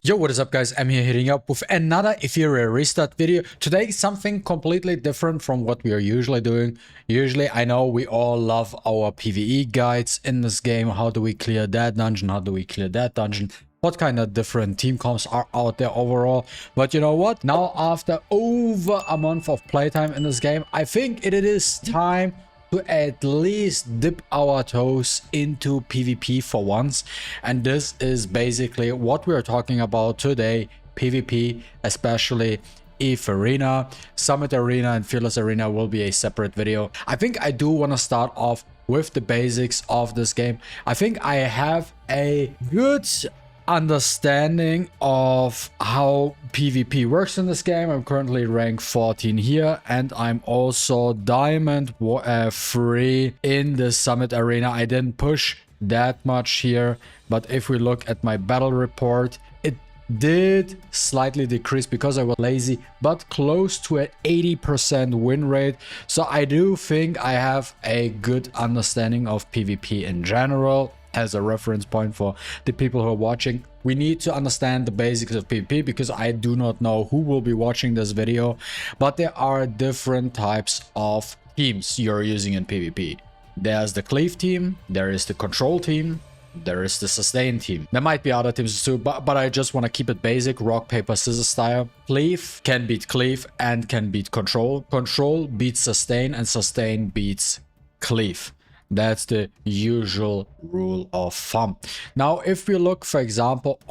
Yo, what is up guys, I'm here hitting up with another Etheria restart video. Today something completely different from what we are usually doing. Usually I know we all love our PvE guides in this game. How do we clear that dungeon? How do we clear that dungeon? What kind of different team comps are out there overall? But you know what? Now after over a month of playtime in this game, I think it is time to at least dip our toes into PvP for once. And this is basically what we're talking about today. PvP, especially Etherena. Summit Arena and Fearless Arena will be a separate video. I think I do want to start off with the basics of this game. I think I have a good understanding of how PvP works in this game. I'm currently rank 14 here, and I'm also diamond 3 in the Summit Arena. I didn't push that much here, but if we look at my battle report, it did slightly decrease because I was lazy, but close to an 80% win rate. So I do think I have a good understanding of PvP in general. As a reference point for the people who are watching, we need to understand the basics of PvP because I do not know who will be watching this video, but there are different types of teams you're using in PvP. There's the cleave team, there is the control team, there is the sustain team. There might be other teams too, but I just want to keep it basic, rock paper scissors style. Cleave can beat cleave and can beat control. Control beats sustain and sustain beats cleave. That's the usual rule of thumb. Now, if we look, for example,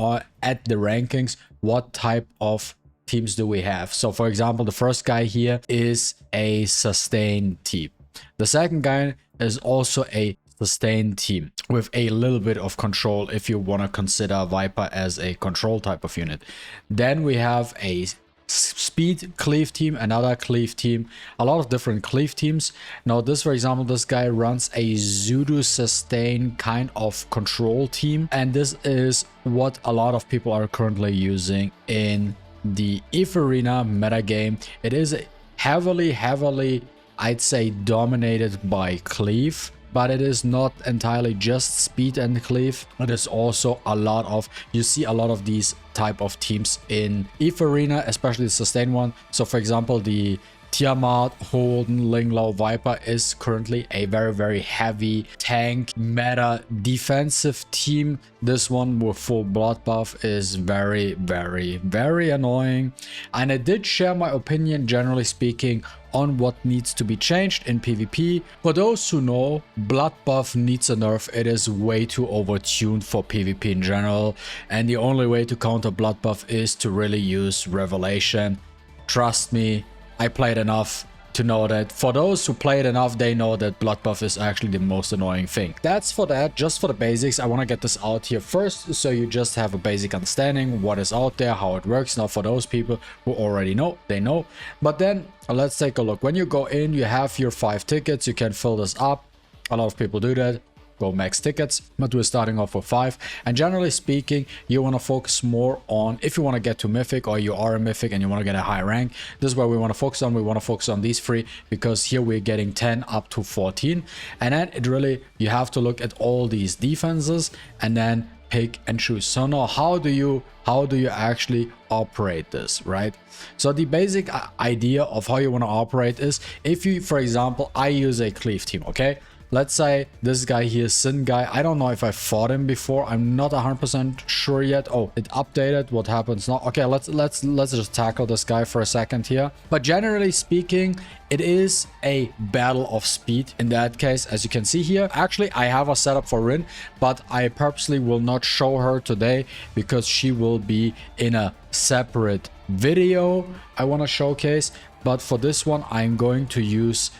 at the rankings, what type of teams do we have? So, for example, the first guy here is a sustain team. The second guy is also a sustain team with a little bit of control if you want to consider Viper as a control type of unit. Then we have a speed cleave team, another cleave team, a lot of different cleave teams. Now this, for example, this guy runs a pseudo sustain kind of control team, and this is what a lot of people are currently using in the Etherena meta game. It is heavily I'd say dominated by cleave, but it is not entirely just speed and cleave. It is also a lot of, you see a lot of these type of teams in Etherena, especially the sustain one. So for example, the Tiamat, Holden, Linglau, Viper is currently a very heavy tank meta defensive team. This one with full blood buff is very annoying. And I did share my opinion, generally speaking, on what needs to be changed in PvP. For those who know, blood buff needs a nerf. It is way too overtuned for PvP in general, and the only way to counter blood buff is to really use Revelation. Trust me, I played enough to know that. For those who played enough, they know that blood buff is actually the most annoying thing. That's for that. Just for the basics, I want to get this out here first, so you just have a basic understanding what is out there, how it works. Now for those people who already know, they know. But then let's take a look. When you go in, you have your 5 tickets. You can fill this up. A lot of people do that. Go max tickets, but we're starting off with 5. And generally speaking, you want to focus more on, if you want to get to mythic or you are a mythic and you want to get a high rank, this is where we want to focus on. We want to focus on these 3 because here we're getting 10 up to 14. And then it really, you have to look at all these defenses and then pick and choose. So now how do you actually operate this, right? So the basic idea of how you want to operate is, if you, for example, I use a cleave team, okay? Let's say this guy here, Sin guy. I don't know if I fought him before. I'm not 100% sure yet. Oh, it updated. What happens now? Okay, let's just tackle this guy for a second here. But generally speaking, it is a battle of speed in that case. As you can see here, actually I have a setup for Rin, but I purposely will not show her today because she will be in a separate video I want to showcase. But for this one, I'm going to use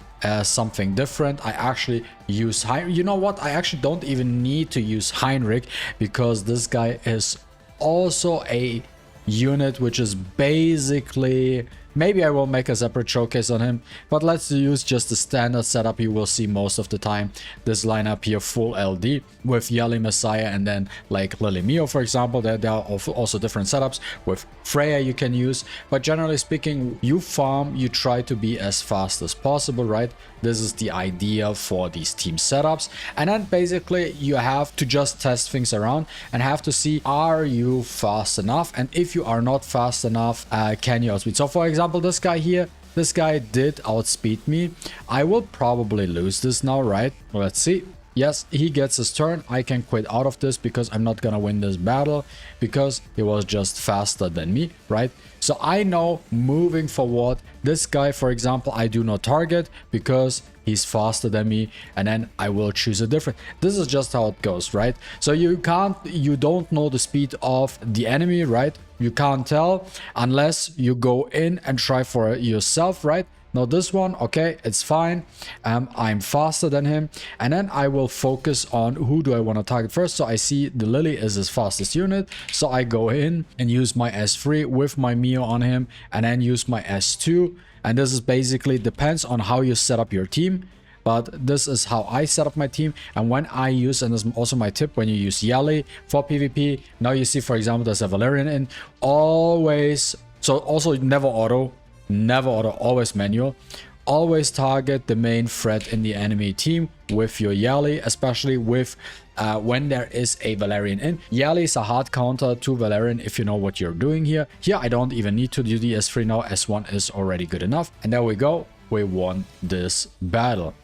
something different. I actually use you know what, I actually don't even need to use Heinrich, because this guy is also a unit which is basically Maybe I will make a separate showcase on him, but let's use just the standard setup you will see most of the time. This lineup here, full LD with Yali, Messiah, and then like Lily Mio, for example. There are also different setups with Freya you can use, but generally speaking, you farm, you try to be as fast as possible, right? This is the idea for these team setups, and then basically you have to just test things around and have to see, are you fast enough? And if you are not fast enough, can you outspeed? So for example, this guy here, this guy did outspeed me. I will probably lose this now, right? Let's see. Yes, he gets his turn. I can quit out of this because I'm not gonna win this battle because he was just faster than me, right? So I know moving forward, this guy, for example, I do not target because he's faster than me, and then I will choose a different. This is just how it goes, right? So you don't know the speed of the enemy, right? You can't tell unless you go in and try for it yourself, right? Now this one, okay, it's fine. I'm faster than him, and then I will focus on who do I want to target first. So I see the Lily is his fastest unit, so I go in and use my S3 with my Mio on him, and then use my S2. And this is basically depends on how you set up your team, but this is how I set up my team. And when I use, and this is also my tip, when you use Yali for PvP, now you see, for example, there's a Valerian in, always, so also never auto, always manual. Always target the main threat in the enemy team with your Yali, especially with when there is a Valerian in. Yali is a hard counter to Valerian if you know what you're doing here. Here I don't even need to do the S3 now, S1 is already good enough. And there we go. We won this battle.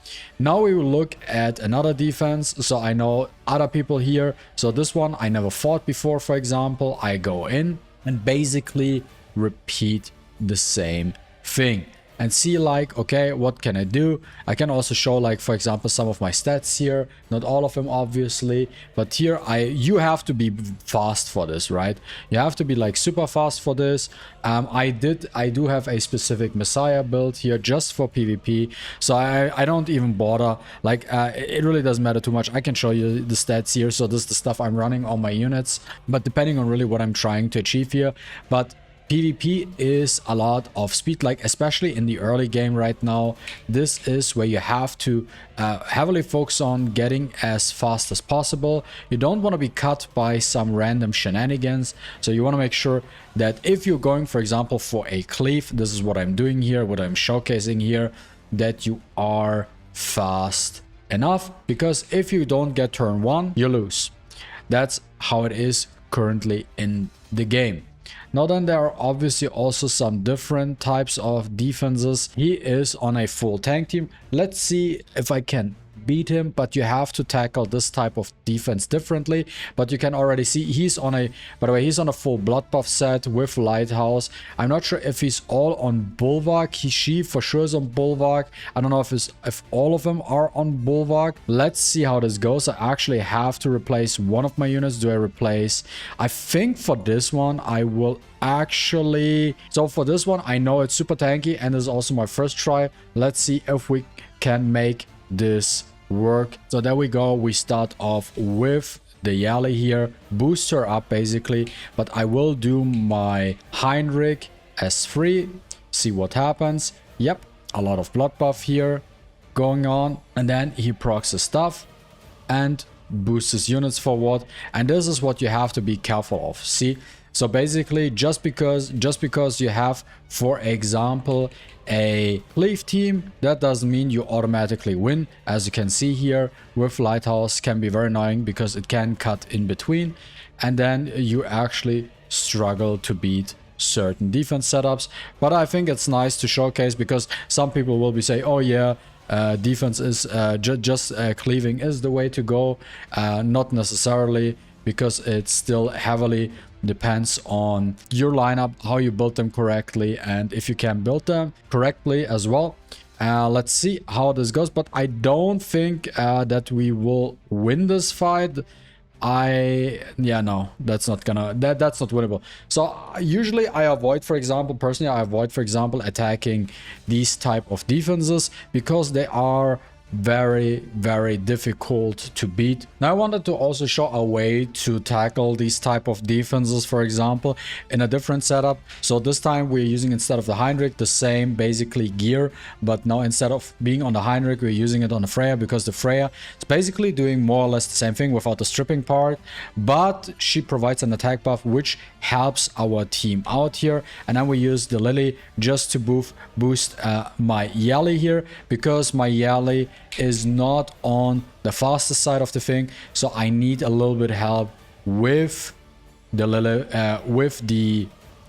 Now we will look at another defense. So I know other people here. So this one I never fought before, for example. I go in and basically repeat the same thing and see like, okay, what can I do? I can also show like, for example, some of my stats here, not all of them obviously, but here you have to be fast for this, right? You have to be like super fast for this. I do have a specific Messiah build here just for PvP, so I don't even bother, like it really doesn't matter too much. I can show you the stats here. So this is the stuff I'm running on my units, but depending on really what I'm trying to achieve here. But PvP is a lot of speed, like especially in the early game right now. This is where you have to heavily focus on getting as fast as possible. You don't want to be cut by some random shenanigans, so you want to make sure that if you're going, for example, for a cleave, this is what I'm doing here, what I'm showcasing here, that you are fast enough, because if you don't get turn 1, you lose. That's how it is currently in the game. Now then, there are obviously also some different types of defenses. He is on a full tank team. Let's see if I can beat him, but you have to tackle this type of defense differently. But you can already see he's on a, by the way, he's on a full blood buff set with Lighthouse. I'm not sure if he's all on Bulwark. She for sure is on Bulwark. I don't know if all of them are on Bulwark. Let's see how this goes. I actually have to replace one of my units. Do I replace? I think for this one I will actually, so for this one I know it's super tanky and this is also my first try. Let's see if we can make this work. So there we go. We start off with the Yali here, boost her up basically, but I will do my Heinrich S3, see what happens. Yep, a lot of blood buff here going on, and then he procs his stuff and boosts his units forward, and this is what you have to be careful of. See, so basically just because you have, for example, a cleave team, that doesn't mean you automatically win. As you can see here with Lighthouse, can be very annoying because it can cut in between, and then you actually struggle to beat certain defense setups. But I think it's nice to showcase, because some people will be saying, oh yeah, defense is just cleaving is the way to go. Not necessarily, because it's still heavily depends on your lineup, how you build them correctly, and if you can build them correctly as well. Let's see how this goes, but I don't think that we will win this fight. No, that's not gonna, that's not winnable. So usually I avoid, for example, personally I avoid, for example, attacking these type of defenses, because they are very difficult to beat. Now I wanted to also show a way to tackle these type of defenses, for example, in a different setup. So this time we're using, instead of the Heinrich, the same basically gear, but now instead of being on the Heinrich, we're using it on the Freya, because the Freya is basically doing more or less the same thing without the stripping part, but she provides an attack buff which helps our team out here. And then we use the Lily just to boost my Yali here, because my Yali is not on the fastest side of the thing, so I need a little bit help with the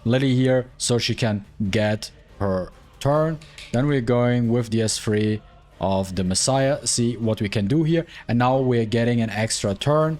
Lily here, so she can get her turn. Then we're going with the S3 of the Messiah, see what we can do here, and now we're getting an extra turn.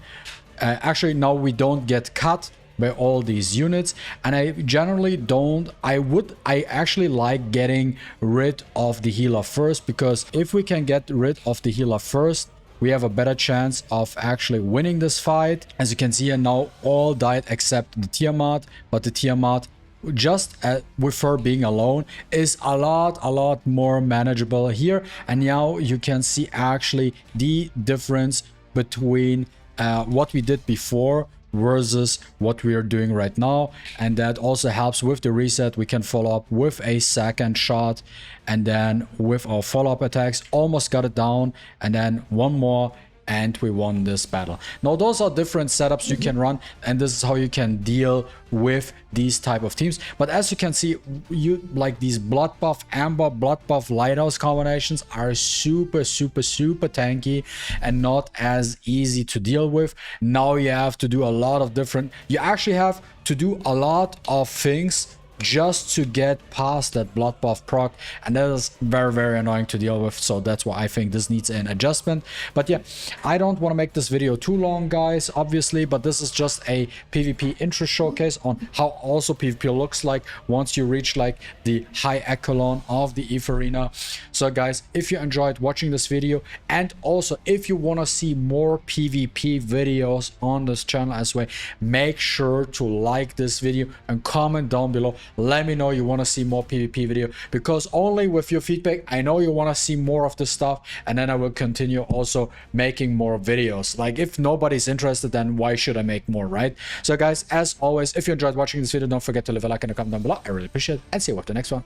Actually, now we don't get cut by all these units, and I generally don't. I actually like getting rid of the healer first, because if we can get rid of the healer first, we have a better chance of actually winning this fight. As you can see here, now all died except the Tiamat, but the Tiamat, just with her being alone, is a lot more manageable here. And now you can see actually the difference between what we did before versus what we are doing right now. And that also helps with the reset. We can follow up with a second shot, and then with our follow-up attacks almost got it down, and then one more, and we won this battle. Now those are different setups you can run, and this is how you can deal with these type of teams. But as you can see, you like these blood buff amber, blood buff lighthouse combinations are super tanky and not as easy to deal with. Now you have to do a lot of different, you actually have to do a lot of things just to get past that blood buff proc, and that is very annoying to deal with. So that's why I think this needs an adjustment. But yeah, I don't want to make this video too long, guys, obviously, but this is just a PvP intro showcase on how also PvP looks like once you reach like the high echelon of the Etherena. So guys, if you enjoyed watching this video, and also if you want to see more PvP videos on this channel as well, make sure to like this video and comment down below. Let me know you want to see more PvP video, because only with your feedback I know you want to see more of this stuff, and then I will continue also making more videos. Like, if nobody's interested, then why should I make more, right? So guys, as always, if you enjoyed watching this video, don't forget to leave a like and a comment down below. I really appreciate it, and see you with the next one.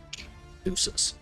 Deuces.